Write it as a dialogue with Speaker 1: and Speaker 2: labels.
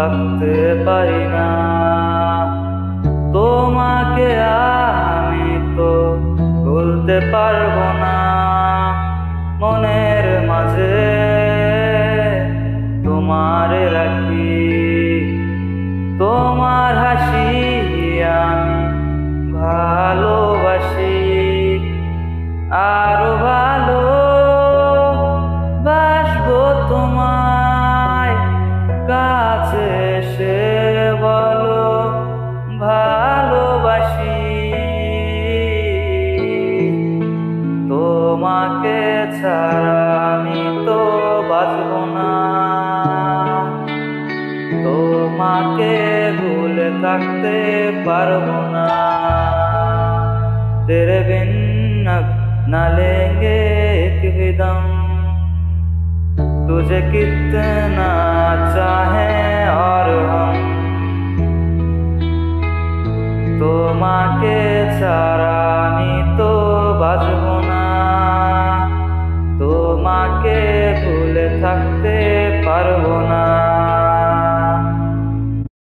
Speaker 1: থাকতে পারি না। তোমাকে আমি তো ভুলতে পারবো না। মনের মাঝে তোমারে রাখি, তোমার হাসি আমি ভালোবাসি। আরো ভালো বাসবো তোমায়, কাছে এসে বলো ভালোবাসি। তোমাকে ছাড়া আমি তো বাঁচবো না, তোমাকে ভুলে থাকতে পারবো না। तेरे बिन अब न लेंगे एक भी दम, तुझे कितना चाहें और हम। তোমাকে ছাড়া